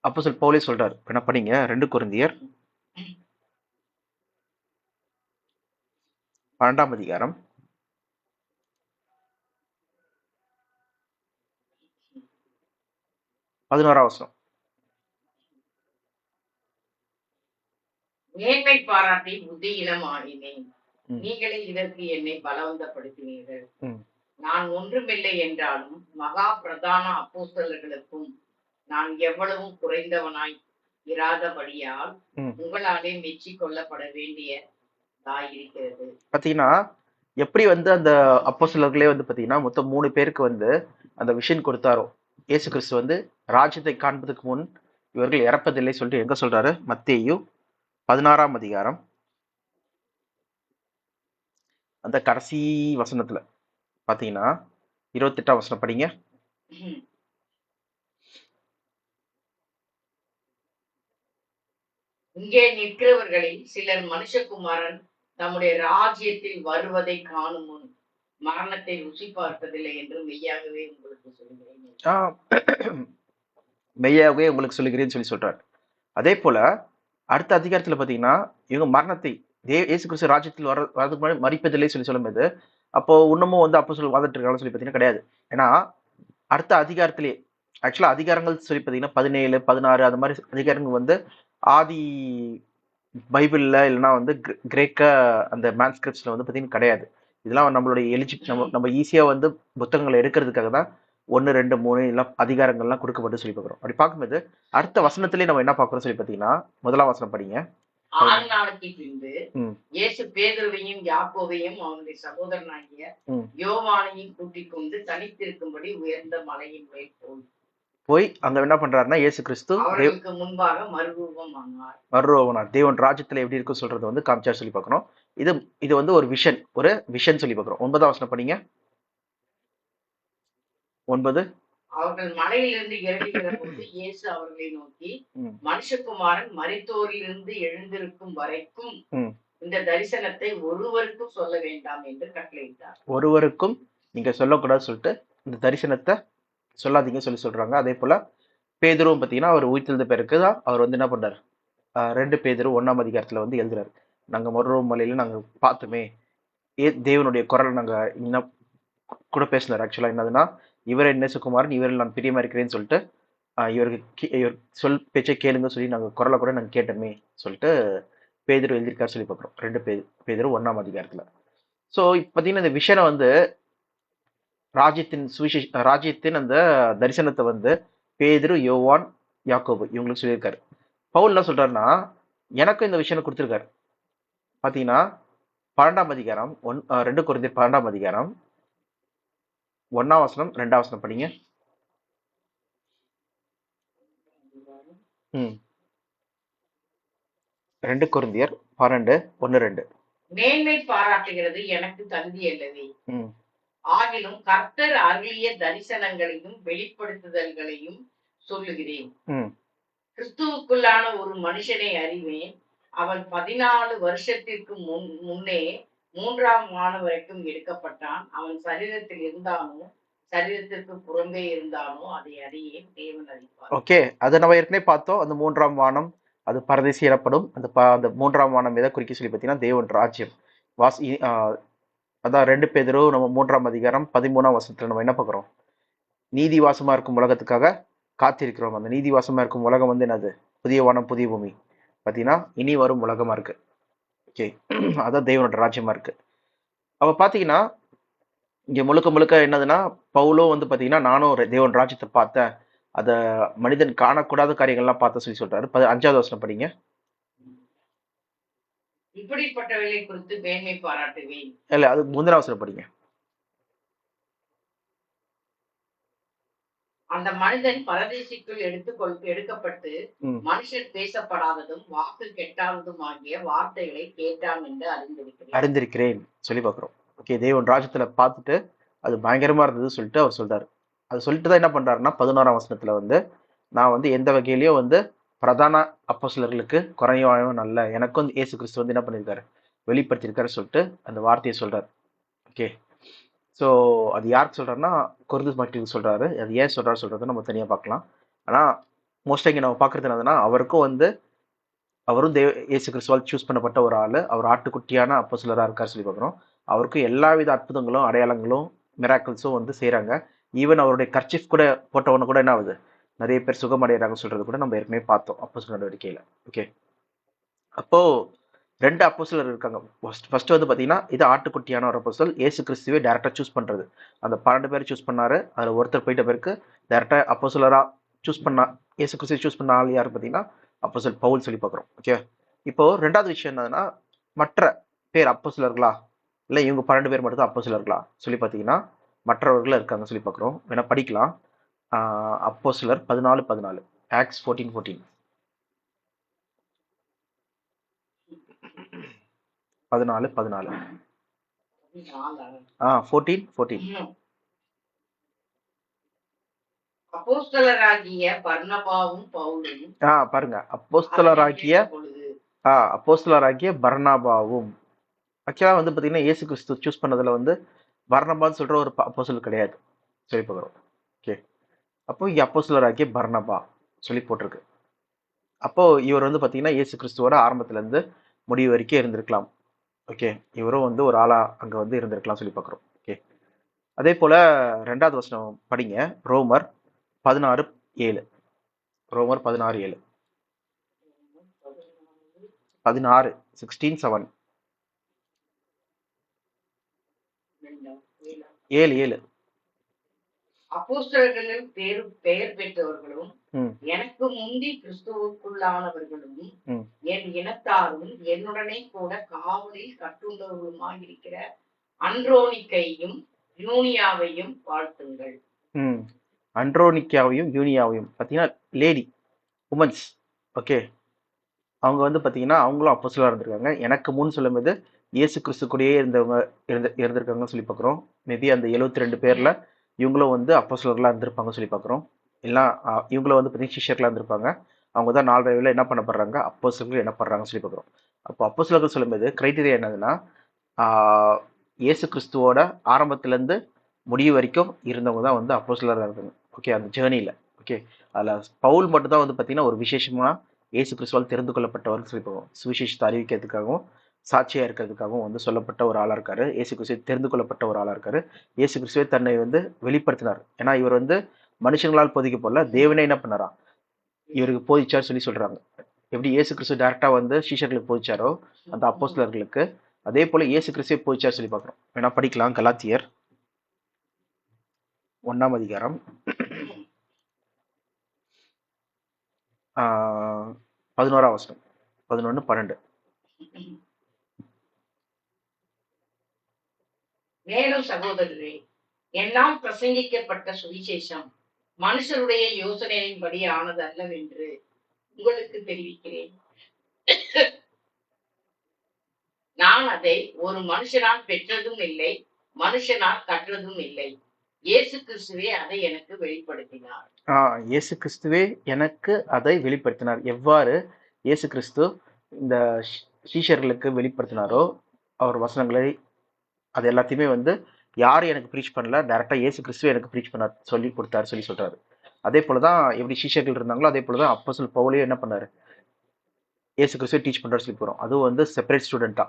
அப்போஸ்தலர் பவுலே சொல்றாரு. என்ன பண்ணீங்க 2 கொரிந்தியர் 12ஆம் அதிகாரம் 11ஆம் வசனம். மேன்மை பாராட்டி புத்தியினம் ஆடினேன், நீங்களே இதற்கு என்னை பலவந்தப்படுத்தினீர்கள். நான் ஒன்றுமில்லை என்றாலும் மகா பிரதான அப்போஸ்தலர்களுக்கும் நான் எவ்வளவும் குறைந்தவனாய் இராதபடியால் உங்களாலே மெச்சிக் கொள்ளப்பட வேண்டியதாயிருக்கிறது. பாத்தீங்கன்னா எப்படி வந்து அந்த அப்போஸ்தலர்களே வந்து பாத்தீங்கன்னா மொத்தம் 3 பேருக்கு வந்து அந்த விஷன் கொடுத்தாரோ, இயேசு கிறிஸ்து வந்து ராஜ்யத்தை காண்பதற்கு முன் இவர்கள் இறப்பதில்லை சொல்லிட்டு எங்க சொல்றாரு, மத்தேயு 16ஆம் அதிகாரம் அந்த கடைசி வசனத்துல பாத்தீங்கன்னா 28ஆம் வசனம் படிங்க. இங்கே நிற்கிறவர்களில் சிலர் மனுஷகுமாரன் தம்முடைய ராஜ்யத்தில் வருவதை காணும் முன் மரணத்தை ருசி பார்ப்பதில்லை என்று மெய்யாகவே உங்களுக்கு சொல்கிறேன். மெய்யாகவே உங்களுக்கு சொல்லுகிறேன்னு சொல்லி சொல்றாரு. அதே போல அடுத்த அதிகாரத்துல பாத்தீங்கன்னா இவங்க மரணத்தை இயேசு கிறிஸ்து ராஜ்யத்தில் வரதுக்கு முன்னாடி மறிப்பதில்லை சொல்லி சொல்லும்போது, அப்போ இன்னமும் வந்து அப்போ சொல்லி வாதிட்டு இருக்காங்கன்னு சொல்லி பாத்தீங்கன்னா கிடையாது. ஏன்னா அடுத்த அதிகாரத்திலே ஆக்சுவலா அதிகாரங்கள் சொல்லி பாத்தீங்கன்னா 17, 16 அந்த மாதிரி அதிகாரங்கள் வந்து ஆதி பைபிள்ல இல்லைன்னா வந்து கிரேக்க அந்த மேன்ஸ்கிரிப்ட்ஸ்ல வந்து பாத்தீங்கன்னா கிடையாது. இதெல்லாம் நம்மளுடைய நம்ம ஈஸியா வந்து புத்தகங்களை எடுக்கிறதுக்காக தான் 1, 2, 3 எல்லாம் அதிகாரங்கள்லாம் கொடுக்கப்பட்டு சொல்லி பார்க்குறோம். அப்படி பார்க்கும்போது அடுத்த வசனத்திலே நம்ம என்ன பார்க்குறோம் சொல்லி பார்த்தீங்கன்னா, முதலாம் வசனம் படிங்க. 6 நாளைக்கு பின்பு இயேசு பேதுருவையும் யாக்கோபையும் அவனுடைய சகோதரனாகிய யோவானையும் கூட்டிக் கொண்டு தனித்திருக்கும்படி உயர்ந்த மலையின் மேல் போய் அங்க என்ன பண்றாருன்னா இயேசு கிறிஸ்து அவர்களுக்கு முன்பாக மறுரூபமானார். தேவன் ராஜ்யத்துல எப்படி இருக்கும் சொல்றது வந்து காமிச்சார் சொல்லி பார்க்கணும். இது வந்து ஒரு விஷன் சொல்லி பார்க்கிறோம். 9ஆம் வசனம் படிங்க. 9. அவர்கள் மலையிலிருந்து இறங்குகிற போது இயேசு அவர்களை நோக்கி, மனுஷகுமாரன் மரித்தோரிலிருந்து எழுந்திருக்கும் வரைக்கும் இந்த தரிசனத்தை ஒருவருக்கும் சொல்ல வேண்டாம் என்று கட்டளையிட்டார். ஒருவருக்கும் நீங்க சொல்லக்கூடாது சொல்லிட்டு இந்த தரிசனத்தை சொல்லாதீங்க சொல்லி சொல்றாங்க. அதே போல பேதுருவும் பார்த்தீங்கன்னா அவர் உயிர்த்தெழுந்த பிறகு தான் அவர் வந்து என்ன பண்றாரு, 2 பேதுரு 1ஆம் அதிகாரத்துல வந்து எழுதுறாரு. நாங்க மறுரூப மலையில நாங்க பார்த்தோமே, தேவனுடைய குரல் நாங்க இன்னும் கூட பேசினார். ஆக்சுவலா என்னதுன்னா, இவரே நேசகுமாரன், இவரில் நான் பிரியமா இருக்கிறேன்னு சொல்லிட்டு இவர் சொல் பேச்சை கேளுங்க சொல்லி நாங்க குரலை கூட நாங்க கேட்டோமே சொல்லிட்டு பேதுரு எழுதியிருக்காரு சொல்லி பார்க்குறோம். 2 பேதுரு 1ஆம் அதிகாரத்துல. ஸோ இப்போ பார்த்தீங்கன்னா இந்த விஷயம் வந்து ராஜ்யத்தின் அந்த தரிசனத்தை வந்து பேதுரு, யோவான், யாக்கோபு இவங்களுக்கு சொல்லியிருக்காரு. பவுல் என்ன சொல்றாருன்னா, எனக்கும் இந்த விஷயம் கொடுத்துருக்காரு. பாத்தீங்கன்னா 12ஆம் அதிகாரம் 2 கொரிந்தியர் 12ஆம் அதிகாரம் 1ஆம் வசனம் 2ஆம் வசனம் படிங்க. 2 கொரிந்தியர் 12, 1, 2. மேன்மை பாராட்டுகிறது எனக்கு தகுதி அல்லவே, ஆகிலும் கர்த்தர் அருளிய தரிசனங்களையும் வெளிப்படுத்துதல்களையும் சொல்லுகிறேன். கிறிஸ்துவுக்குள்ளான ஒரு மனுஷனை அறிவேன், அவன் 14 வருஷத்திற்கு முன்னே 3ஆம் வானம் வரைக்கும் எடுக்கப்பட்டான். அவன் சரீரத்தில் இருந்தானோ சரீரத்திற்கு புறம்பே இருந்தானோ அதை அறியே தேவன் அறிவார். ஓகே, அதை நம்ம ஏற்கனவே பார்த்தோம். அந்த 3ஆம் வானம் அது பரதேசி எனப்படும். அந்த 3ஆம் வானம் எதை குறிக்க சொல்லி பார்த்தீங்கன்னா தேவன் ராஜ்யம். அதான் 2 பேதுரு நம்ம 3ஆம் அதிகாரம் 13ஆம் வசனத்துல நம்ம என்ன பார்க்குறோம், நீதி வாசமா இருக்கும் உலகத்துக்காக காத்திருக்கிறோம். அந்த நீதி வாசமா இருக்கும் உலகம் வந்து என்னது, புதிய வானம் புதிய பூமி பார்த்தீங்கன்னா இனி வரும் உலகமா இருக்கு. ஓகே, அதான் தேவனோட ராஜ்யமா இருக்கு. அப்ப பாத்தீங்கன்னா இங்க முழுக்க என்னதுன்னா, பவுலும் வந்து பாத்தீங்கன்னா நானும் தேவன் ராஜ்யத்தை பார்த்தேன், அத மனிதன் காணக்கூடாத காரியங்கள்லாம் பார்த்த சொல்லி சொல்றாரு. 5ஆவது வசனம் படிங்க. இப்படிப்பட்டவர்களை குறித்து மேன்மை பாராட்டுவேன். இல்ல, அது முந்தின அவசரம் படிங்க. அந்த மனிதன் பரதேசிக்குள் எடுக்கப்பட்டு மனுஷர் பேசப்படாததும் வாக்கு கெட்டாததும் ஆகிய வார்த்தைகளை கேட்டான் என்று அறிந்திருக்கிறேன் சொல்லி பாக்குறோம். ஓகே, தேவன் ராஜ்யத்துல பார்த்துட்டு அது பயங்கரமா இருந்தது சொல்லிட்டு அவர் சொல்றாரு. அது சொல்லிட்டு தான் என்ன பண்றாருன்னா 11ஆம் வசனத்துல வந்து, நான் வந்து எந்த வகையிலயும் வந்து பிரதான அப்போஸ்தலர்களுக்கு குறைவானவன் நல்ல, எனக்கும் இயேசு கிறிஸ்து வந்து என்ன பண்ணியிருக்காரு, வெளிப்படுத்தியிருக்காரு சொல்லிட்டு அந்த வார்த்தையை சொல்றாரு. ஓகே, ஸோ அது யாருக்கு சொல்றாருன்னா கொரிந்து மக்களுக்கு சொல்றாரு. அது ஏன் சொல்றதை நம்ம தனியா பார்க்கலாம். ஆனா மோஸ்டா இங்க நம்ம பார்க்கறது என்னதுன்னா, அவருக்கும் வந்து அவரும் இயேசு கிறிஸ்துவால் சூஸ் பண்ணப்பட்ட ஒரு ஆளு, அவர் ஆட்டுக்குட்டியான அப்போஸ்தலரா இருக்காரு சொல்லி பார்க்குறோம். அவருக்கும் எல்லாவித அற்புதங்களும் அடையாளங்களும் மிராக்கிள்ஸும் வந்து செய்யறாங்க. ஈவன் அவருடைய கர்ச்சீஃப் கூட போட்டவன கூட என்ன ஆகுது, நிறைய பேர் சுகமடைகிறாங்க சொல்றது கூட நம்ம ஏற்கனவே பார்த்தோம் அப்போஸ்தலர் நடவடிக்கையில. ஓகே, அப்போ 2 அப்போஸ்தலர் இருக்காங்க. ஃபர்ஸ்ட் வந்து பாத்தீங்கன்னா இது ஆட்டுக்குட்டியான ஒரு அப்போஸ்தலர், இயேசு கிறிஸ்துவே டைரக்டா சூஸ் பண்றது. அந்த 12 பேர் சூஸ் பண்ணாரு, அதுல ஒருத்தர் போயிட்ட பிறகு டைரக்டா அப்போஸ்தலரா சூஸ் பண்ணா இயேசு கிறிஸ்து சூஸ் பண்ண ஆள் யாரு பாத்தீங்கன்னா அப்போஸ்தலர் பவுல் சொல்லி பார்க்குறோம். ஓகே, இப்போ 2வது விஷயம் என்னதுன்னா, மற்ற பேர் அப்போஸ்தலர்களா இல்ல இவங்க 12 பேர் மட்டும் தான் அப்போஸ்தலர்களா சொல்லி பாத்தீங்கன்னா மற்றவர்கள் இருக்காங்க சொல்லி பார்க்குறோம். வேணா படிக்கலாம். அப்போஸ்தலர் 14:14, ஆக்ட்ஸ் 14:14. 14:14. 14:14. அப்போஸ்தலராகிய பர்னபாவும் பவுலும். பாருங்க, அப்போஸ்தலராகிய பர்னபாவும் ஆக்சுவலா வந்து பாத்தீங்கன்னா இயேசு கிறிஸ்து சூஸ் பண்ணதுல வந்து பர்னபான்னு சொல்ற ஒரு அப்போஸ்தலர் கிடையாது சொல்லி பார்க்குறோம். ஓகே, அப்போ இங்கே அப்போஸ்தலராகிய பர்னபா சொல்லி போட்டிருக்கு. அப்போ இவர் வந்து பார்த்தீங்கன்னா இயேசு கிறிஸ்துவோட ஆரம்பத்துல இருந்து முடிவு வரைக்கும் இருந்திருக்கலாம். ஓகே, இவரும் வந்து ஒரு ஆளா அங்க வந்து இருந்திருக்கலாம் சொல்லி பார்க்குறோம். ஓகே, அதே போல 2வது வசனம் படிங்க. ரோமர் 16:7. ரோமர் 16:7. 16 16:7. 7 அப்போஸ்தலர்களில் பெயர் பெற்றவர்களும் எனக்கு முந்தி கிறிஸ்துவுக்குள்ளானவர்களும் என் இனத்தாரும் என்னுடனே கூட காவலில் கட்டுண்டவர்களுமாயிருக்கிற அன்றோனிக்கையும் யூனியாவையும் வாழ்த்துங்கள். அன்றோனிக்காவையும் யூனியாவையும் பார்த்தீங்கன்னா லேடி உமன்ஸ். ஓகே, அவங்க வந்து பார்த்தீங்கன்னா அவங்களும் அப்போஸ்தலரா இருந்திருக்காங்க. எனக்கு முன் சொல்லும்போது இயேசு கிறிஸ்து கூடயே இருந்தவங்க இருந்திருக்காங்கன்னு சொல்லி பார்க்குறோம். மேபி அந்த 72 பேர்ல இவங்களும் வந்து அப்போஸ்தலர்களா இருந்திருப்பாங்க சொல்லி பார்க்குறோம். எல்லாம் இவங்களும் வந்து பார்த்தீங்கன்னா சிஷ்யர்களா இருந்திருப்பாங்க. அவங்க தான் நாளடைவில் என்ன பண்ணப்படுறாங்க, அப்போஸ்தலர்கள் என்ன பண்றாங்கன்னு சொல்லி பார்க்குறோம். அப்போ அப்போஸ்தலர்கள் சொல்லும்போது கிரைட்டீரியா என்னதுன்னா, இயேசு கிறிஸ்துவோட ஆரம்பத்துல இருந்து முடிவு வரைக்கும் இருந்தவங்க தான் வந்து அப்போஸ்தலரா இருக்காங்க. ஓகே, அந்த ஜேர்னில. ஓகே, அதுல பவுல் மட்டும் தான் வந்து பார்த்தீங்கன்னா ஒரு விசேஷமா இயேசு கிறிஸ்துவால் தெரிந்து கொள்ளப்பட்டவர்னு சொல்லி போவோம். சுவிசேஷத்தை அறிவிக்கிறதுக்காகவும் சாட்சியா இருக்கிறதுக்காகவும் வந்து சொல்லப்பட்ட ஒரு ஆளா இருக்காரு. இயேசு கிறிஸ்துவை தெரிந்து கொள்ளப்பட்ட ஒரு ஆளா இருக்காரு. இயேசு கிறிஸ்துவை தன்னை வந்து வெளிப்படுத்தினார். ஏன்னா இவர் வந்து மனுஷங்களால் போதிக்க போல, தேவனே என்ன பண்ணாரா இவருக்கு போதிச்சார் சொல்லி சொல்றாங்க. எப்படி இயேசு கிறிஸ்து டைரக்டா வந்து சீஷர்களுக்கு போதிச்சாரோ அந்த அப்போஸ்தலர்களுக்கு, அதே போல இயேசு கிறிஸ்துவை போதிச்சார் சொல்லி பார்க்கிறோம். வேணா படிக்கலாம். கலாத்தியர் 1ஆம் அதிகாரம் 11ஆம் வசனம். 11, 12. மேலும் சகோதரரே, என்னால் பிரசங்கிக்கப்பட்ட சுவிசேஷம் மனுஷருடைய யோசனையின்படி ஆனது அல்லவென்று உங்களுக்கு தெரிவிக்கிறேன். நான் அதை ஒரு மனுஷனால் பெற்றதும் இல்லை, மனுஷனால் கற்றதும் இல்லை. இயேசு கிறிஸ்துவே அதை எனக்கு வெளிப்படுத்தினார். இயேசு கிறிஸ்துவே எனக்கு அதை வெளிப்படுத்தினார். எவ்வாறு இயேசு கிறிஸ்து இந்த சீஷர்களுக்கு வெளிப்படுத்தினாரோ அவர் வசனங்களை, அது எல்லாத்தையுமே வந்து யாரும் எனக்கு ப்ரீச் பண்ணல, டைரக்டா இயேசு கிறிஸ்துவே எனக்கு ப்ரீச் பண்ண சொல்லி கொடுத்தாரு சொல்லி சொல்றாரு. அதே போலதான் எப்படி சீஷர்கள் இருந்தாங்களோ அதே போலதான் அப்போஸ்தலர் பவுலே என்ன பண்ணாரு, இயேசு கிறிஸ்துவை டீச் பண்றாரு சொல்லி போறோம். அதுவும் வந்து செப்பரேட் ஸ்டூடெண்டா.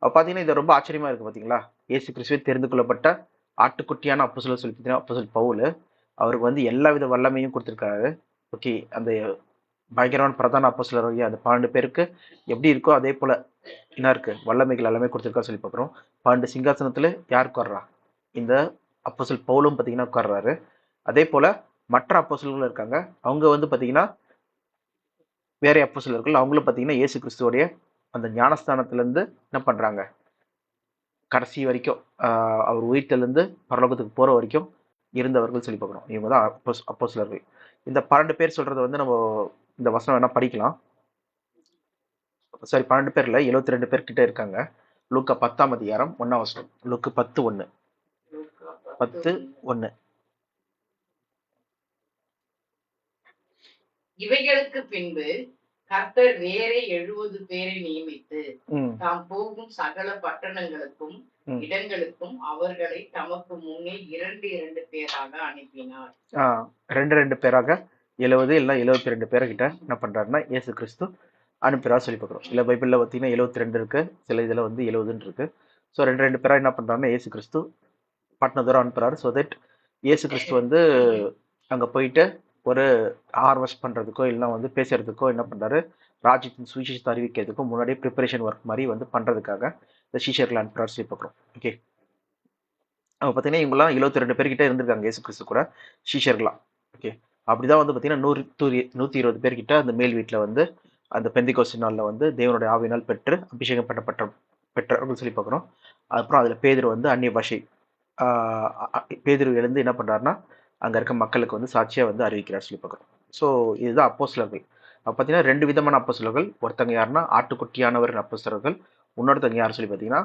அப்ப பாத்தீங்கன்னா இது ரொம்ப ஆச்சரியமா இருக்கு பாத்தீங்களா. இயேசு கிறிஸ்துவை தெரிந்து கொள்ளப்பட்ட ஆட்டுக்குட்டியான அப்போஸ்தலர் சொல்லி பார்த்தீங்கன்னா அப்போஸ்தலர் பவுல் அவருக்கு வந்து எல்லா வித வல்லமையும் கொடுத்திருக்காரு. ஓகே, அந்த பயங்கரமான பிரதான அப்போஸ்தலர் அந்த 12 பேருக்கு எப்படி இருக்கோ அதே போல என்ன இருக்கு, வல்லமைகள் எல்லாமே கொடுத்திருக்கா சொல்லி பார்க்குறோம். 12 சிங்காசனத்துல யார் உட்கார்றா, இந்த அப்போஸ்தலர் பவுலும் பார்த்தீங்கன்னா உட்கார்றாரு. அதே போல மற்ற அப்போஸ்தலர்களும் இருக்காங்க. அவங்க வந்து பார்த்தீங்கன்னா வேற அப்போஸ்தலர்கள், அவங்களும் பார்த்தீங்கன்னா இயேசு கிறிஸ்துவோடைய அந்த ஞானஸ்தானத்துல இருந்து என்ன பண்றாங்க, கடைசி வரைக்கும் அவர் உயிர்த்தெழுந்து பரலோகத்துக்கு போற வரைக்கும் இருந்தவர்கள் சொல்லி பார்க்குறோம். இவங்க தான் அப்போஸ்தலர்கள். இந்த 12 பேர் சொல்றதை வந்து நம்ம இந்த வசனம் வேணா படிக்கலாம். சாரி, 12 பேர்ல 72 பேர் கிட்ட இருக்காங்க. லூக்கா 10ஆம் அதிகாரம் 1ஆம் வசனம். லூக்கு 10:1. 10:1. இவைகளுக்கு பின்பு கர்த்தர் வேறே 70 பேரை நியமித்து தாம் போகும் சகல பட்டணங்களுக்கும் இடங்களுக்கும் அவர்களை தமக்கு முன்னே 2 பேராக அனுப்பினார். 2 பேராக 70 இல்ல 72 பேரை கிட்ட என்ன பண்றாருன்னா இயேசு கிறிஸ்து அனுப்புறாரு சொல்லி பார்க்குறோம். சில பைபிள்ல பார்த்தீங்கன்னா 72 இருக்கு, சில இதுல வந்து 70 இருக்கு. ஸோ 2 பேரா என்ன பண்றாருன்னா இயேசு கிறிஸ்து பட்டண தூரம் அனுப்புறாரு. ஸோ தட் இயேசு கிறிஸ்து வந்து அங்க போயிட்டு ஒரு ஹார்வெஸ்ட் பண்றதுக்கோ இல்லைன்னா வந்து பேசுறதுக்கோ என்ன பண்றாரு, ராஜ்யத்தின் சுவிசேஷத்தை அறிவிக்கிறதுக்கும் முன்னாடியே ப்ரிப்பரேஷன் ஒர்க் மாதிரி வந்து பண்றதுக்காக இந்த சீஷர்களை அனுப்புறாரு சொல்லி பார்க்குறோம். ஓகே, அவங்க பார்த்தீங்கன்னா இவங்கெல்லாம் 72 பேர்கிட்ட இருந்திருக்காங்க இயேசு கிறிஸ்து கூட சீஷர்களாம். ஓகே, அப்படிதான் வந்து பார்த்தீங்கன்னா 120 பேர்கிட்ட அந்த மேல் வீட்டில் வந்து அந்த பெந்தைக்கோஸ்து நாளில் வந்து தேவனுடைய ஆவியினால் பெற்று அபிஷேகம் பெற்றவர்கள் சொல்லி பார்க்குறோம். அப்புறம் அதில் பேதுரு வந்து அந்நிய பாஷை பேதுரு எழுந்து என்ன பண்ணுறாருன்னா அங்கே இருக்க மக்களுக்கு வந்து சாட்சியாக வந்து அறிவிக்கிறார் சொல்லி பார்க்குறோம். ஸோ இதுதான் அப்போஸ்தலர்கள். அப்போ பார்த்தீங்கன்னா 2 விதமான அப்போஸ்தலர்கள். ஒருத்தங்க யாருன்னா ஆட்டுக்குட்டியானவர் அப்போஸ்தலர்கள். இன்னொருத்தங்க யார் சொல்லி பார்த்தீங்கன்னா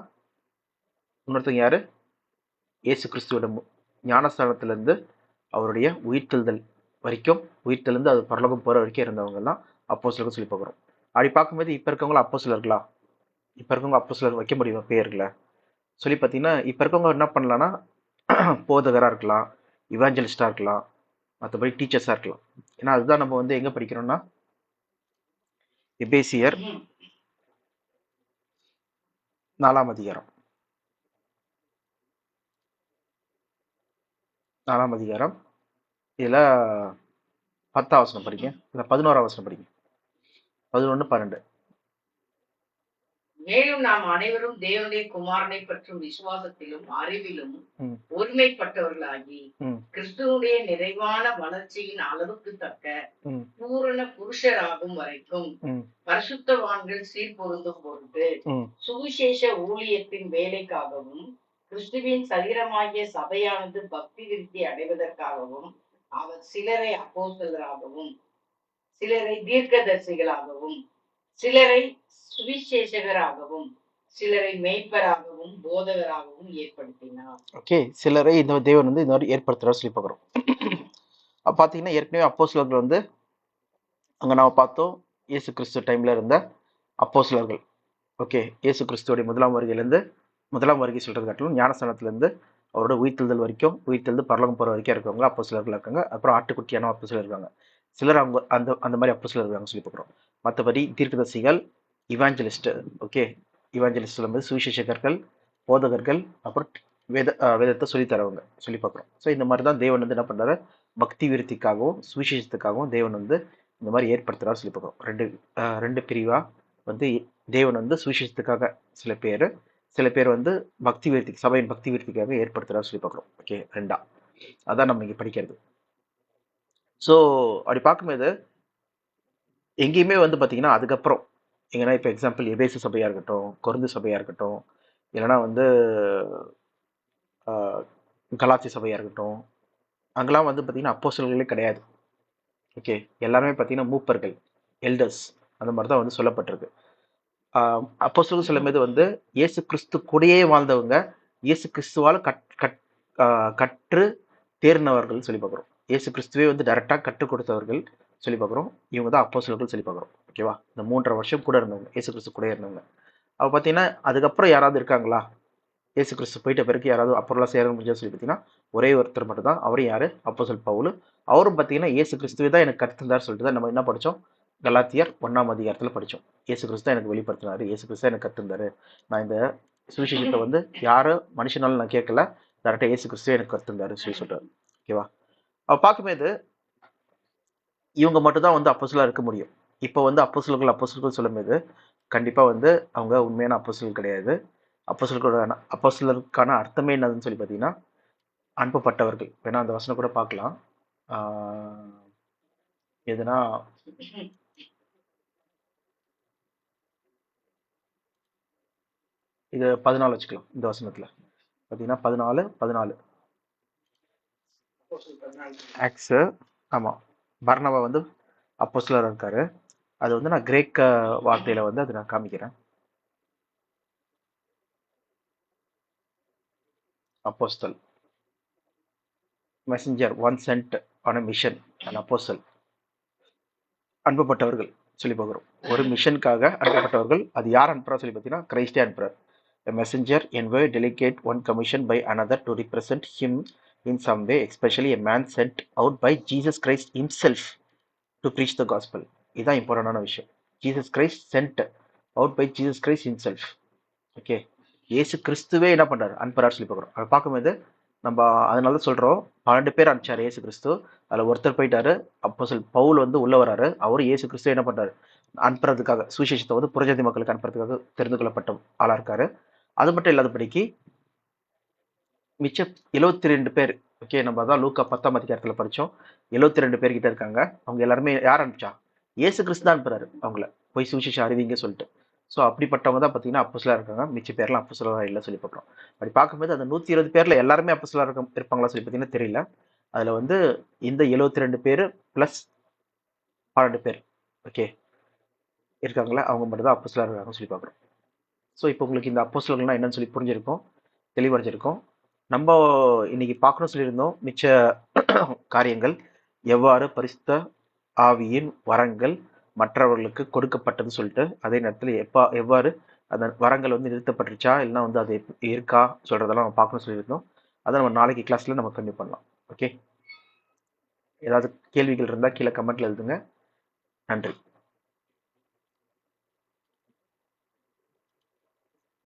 இன்னொருத்தங்க யாரு, இயேசு கிறிஸ்துவோட ஞானஸ்தானத்திலிருந்து அவருடைய உயிர்த்தெழுதல் வரைக்கும், உயிர்த்தெழுந்து அது பரலோகம் போற வரைக்கும் இருந்தவங்க எல்லாம் அப்போஸ்தலர்கள் சொல்லி பார்க்குறோம். அப்படி பார்க்கும்போது இப்ப இருக்கவங்கள அப்போஸ்தலர்களா, இப்ப இருக்கவங்க அப்போஸ்தலர் வைக்க முடியுமா பேர்ல? சொல்லி பார்த்தீங்கன்னா இப்போ இருக்கவங்க என்ன பண்ணலாம்னா போதகராக இருக்கலாம், இவாஞ்சலிஸ்டாக இருக்கலாம், மற்றபடி டீச்சர்ஸாக இருக்கலாம். ஏன்னா அதுதான் நம்ம வந்து எங்கே படிக்கிறோம்னா எபேசியர் 4ஆம் அதிகாரம் 4ஆம் அதிகாரம் இதில் 10ஆம் வசனம் படிங்க, இல்லை 11ஆம் வசனம் படிங்க, 11, 12. மேலும் நாம் அனைவரும் தேவனுடைய குமாரனை பற்றும் விசுவாசத்திலும் அறிவிலும் ஒருமைப்பட்டவர்களாகி கிறிஸ்துவனுடைய நிறைவான வளர்ச்சியின் அளவுக்கு தக்க பூரண புருஷராகும் வரைக்கும் பரிசுத்தவான்கள் சீர்பொருந்தும் பொருட்டு சுவிசேஷ ஊழியத்தின் வேலைக்காகவும் கிறிஸ்துவின் சரீரமாகிய சபையானது பக்தி விருத்தி அடைவதற்காகவும் அவர் சிலரை அப்போஸ்தலராகவும் சிலரை தீர்க்கதரிசிகளாகவும் சிலரை சுவிசேஷகராகவும் சிலரை மேய்ப்பராகவும் போதகராகவும் ஏற்படுத்தினார். ஓகே, சிலரை இந்த தேவன் வந்து இந்த மாதிரி ஏற்படுத்துறாரு சொல்லி பார்க்குறோம். பார்த்தீங்கன்னா ஏற்கனவே அப்போஸ்தலர்கள் வந்து அங்கே நம்ம பார்த்தோம், இயேசு கிறிஸ்து டைம்ல இருந்த அப்போஸ்தலர்கள். ஓகே, இயேசு கிறிஸ்துவோடைய முதலாம் வருகை சொல்றது காட்டிலும் ஞானஸ்தானத்திலேருந்து அவரோட உயிர்த்தெழுதல் வரைக்கும், உயிர்த்தெழுந்து பரலோகம் போகிற வரைக்கும் இருக்கவங்க அப்போஸ்தலர்கள் இருக்காங்க. அப்புறம் ஆட்டுக்குட்டியான அப்போஸ்தலர் இருக்காங்க. சிலர் அவங்க அந்த மாதிரி அப்போஸ்தலர் இருக்காங்க சொல்லி பார்க்குறோம். மற்றபடி தீர்க்கதரிசிகள், இவாஞ்சலிஸ்ட், ஓகே, இவாஞ்சலிஸ்ட் சொல்லும்போது சுவிசேஷகர்கள், போதகர்கள், அப்புறம் வேதத்தை சொல்லித்தரவங்க சொல்லி பார்க்குறோம். ஸோ இந்த மாதிரி தான் தேவன் வந்து என்ன பண்ணுறாரு, பக்தி விருத்திக்காகவும் சுவிசேஷத்துக்காகவும் தேவன் வந்து இந்த மாதிரி ஏற்படுத்துறாரு சொல்லி பார்க்குறோம். ரெண்டு பிரிவாக வந்து தேவன் வந்து சுவிசேஷத்துக்காக சில பேர் வந்து பக்தி விருத்திக்கு, சபையின் பக்தி விருத்திக்காக ஏற்படுத்துறாரு சொல்லி பார்க்குறோம். ஓகே, ரெண்டா அதான் நம்ம இங்கே படிக்கிறது. ஸோ அப்படி பார்க்கும்போது எங்கேயுமே வந்து பார்த்தீங்கன்னா அதுக்கப்புறம் எங்கன்னா இப்போ எக்ஸாம்பிள் எபேசு சபையாக இருக்கட்டும், கொரிந்து சபையாக இருக்கட்டும், இல்லைனா வந்து கலாச்சி சபையாக இருக்கட்டும், அங்கெல்லாம் வந்து பார்த்தீங்கன்னா அப்போஸ்தலர்களே கிடையாது. ஓகே, எல்லாருமே பார்த்தீங்கன்னா மூப்பர்கள், எல்டர்ஸ், அந்த மாதிரி தான் வந்து சொல்லப்பட்டிருக்கு. அப்போஸ்தலர்கள் சொல்லும்போது வந்து இயேசு கிறிஸ்து கூடயே வாழ்ந்தவங்க, இயேசு கிறிஸ்துவால் கற்று தேர்ந்தவர்கள் சொல்லி பார்க்குறோம். இயேசு கிறிஸ்துவே வந்து டைரெக்டாக கற்றுக் கொடுத்தவர்கள் சொல்லி பார்க்குறோம். இவங்க தான் அப்போஸ்தலர்கள் சொல்லி பார்க்குறோம். ஓகேவா, இந்த 3.5 வருஷம் கூட இருந்தவங்க, இயேசு கிறிஸ்து கூட இருந்தவங்க. அப்போ பார்த்தீங்கன்னா அதுக்கப்புறம் யாராவது இருக்காங்களா, இயேசு கிறிஸ்து போயிட்ட பிறகு யாராவது அப்போலாம் சேர முடியாது சொல்லி பார்த்தீங்கன்னா ஒரே ஒருத்தர் மட்டும் தான். அவரும் யாரு, அப்போஸ்தலர் பவுல். அவரும் பார்த்தீங்கன்னா இயேசு கிறிஸ்துவே தான் எனக்கு கற்றுந்தார் சொல்லிட்டு தான் நம்ம என்ன படித்தோம், கலாத்தியர் 1ஆம் அதிகாரத்தில் படித்தோம். இயேசு கிறிஸ்து எனக்கு வெளிப்படுத்தினாரு, இயேசு கிறிஸ்து எனக்கு கற்றுந்தாரு, நான் இந்த சுவிசேஷத்தை வந்து யாரும் மனுஷனாலும் நான் கேட்கல, டேரக்டாக இயேசு கிறிஸ்துவே எனக்கு கற்றுந்தாரு சொல்லி சொல்றாரு. ஓகேவா, அவ பார்க்கும்போது இவங்க மட்டும் தான் வந்து அப்போஸ்தலரா இருக்க முடியும். இப்போ வந்து அப்போஸ்தலர்கள் சொல்லும்போது கண்டிப்பாக வந்து அவங்க உண்மையான அப்போஸ்தலர்கள் கிடையாது. அப்போஸ்தலருக்கான அர்த்தமே என்னதுன்னு சொல்லி பார்த்தீங்கன்னா அனுப்பப்பட்டவர்கள். வேணா அந்த வசனம் கூட பார்க்கலாம். எதுனா இது 14 வச்சுக்கலாம். இந்த வசனத்தில் பார்த்தீங்கன்னா 14 ஆக்ஸ். ஆமாம், பர்னபா வந்து அப்போஸ்தலராக இருக்காரு. அது வந்து நான் கிரேக்க வார்த்தையில் வந்து அதை நான் காமிக்கிறேன். Apostle, messenger, one sent on a mission, and apostle, அனுப்பப்பட்டவர்கள் சொல்லி பார்க்குறோம். ஒரு மிஷனுக்காக அனுப்பப்பட்டவர்கள். அது யார் அனுப்புறா சொல்லி பார்த்தீங்கன்னா கிரைஸ்டே அனுப்புறார். A messenger envoy delegate one commission by another to represent him in some way, especially a man sent out by Jesus Christ himself to preach the gospel. இதுதான் இம்பார்ட்டண்டான விஷயம். Jesus Christ sent out by Jesus Christ himself. Okay, இயேசு கிறிஸ்துவே என்ன பண்ணுறாரு, அனுப்புறாரு சொல்லி பார்க்குறோம். அதை பார்க்கும்போது நம்ம அதனால தான் சொல்கிறோம், 12 பேர் அனுப்பிச்சார் இயேசு கிறிஸ்து. அதில் ஒருத்தர் போயிட்டாரு, அப்போஸ்தலர் பவுல் வந்து உள்ளே வராரு. அவர் இயேசு கிறிஸ்து என்ன பண்ணுறாரு, அனுப்புறதுக்காக, சுவிசேஷத்தை வந்து புறஜாதி மக்களுக்கு அனுப்புறதுக்காக தெரிந்து கொள்ளப்பட்ட ஆளாக இருக்காரு. அது மட்டும் இல்லாதபடிக்கு மிச்சம் 72 பேர். ஓகே, நம்ம அதான் லூக்கா 10ஆம் அதிகாரத்தில் படித்தோம். 72 பேர் கிட்ட இருக்காங்க. அவங்க எல்லாருமே யார் அனுப்பிச்சா, இயேசு கிறிஸ்து தான் அனுப்புறாரு அவங்கள, போய் சுவிசேஷம் அறிவிங்க சொல்லிட்டு. ஸோ அப்படிப்பட்டவங்க தான் பார்த்தீங்கன்னா அப்போஸ்தலராக இருக்காங்க. மிச்ச பேர்லாம் அப்போஸ்தலராக இல்லை சொல்லி பார்க்குறோம். அப்படி பார்க்கும்போது அந்த 120 பேரில் எல்லாருமே அப்போஸ்தலராக இருப்பாங்களா சொல்லி பார்த்தீங்கன்னா தெரியல. அதில் வந்து இந்த 72 பேர் ப்ளஸ் 12 பேர் ஓகே இருக்காங்களா, அவங்க மட்டும் தான் அப்போஸ்தலராக இருக்காங்கன்னு சொல்லி பார்க்குறோம். ஸோ இப்போ உங்களுக்கு இந்த அப்போஸ்தலர்கள்னா என்னன்னு சொல்லி புரிஞ்சிருக்கும், தெளிவடைஞ்சிருக்கும். நம்ம இன்னைக்கு பார்க்கணும்னு சொல்லியிருந்தோம் மிச்ச காரியங்கள், எவ்வாறு பரிசுத்த ஆவியின் வரங்கள் மற்றவர்களுக்கு கொடுக்கப்பட்டதுன்னு சொல்லிட்டு, அதே நேரத்தில் எவ்வாறு அந்த வரங்கள் வந்து நிறுத்தப்பட்டுருச்சா இல்லைன்னா வந்து அது இருக்கா சொல்றதெல்லாம் நம்ம பார்க்கணும்னு சொல்லியிருந்தோம். அதை நம்ம நாளைக்கு கிளாஸ்ல நம்ம கண்டினியூ பண்ணலாம். ஓகே, ஏதாவது கேள்விகள் இருந்தால் கீழே கமெண்ட்ல எழுதுங்க. நன்றி.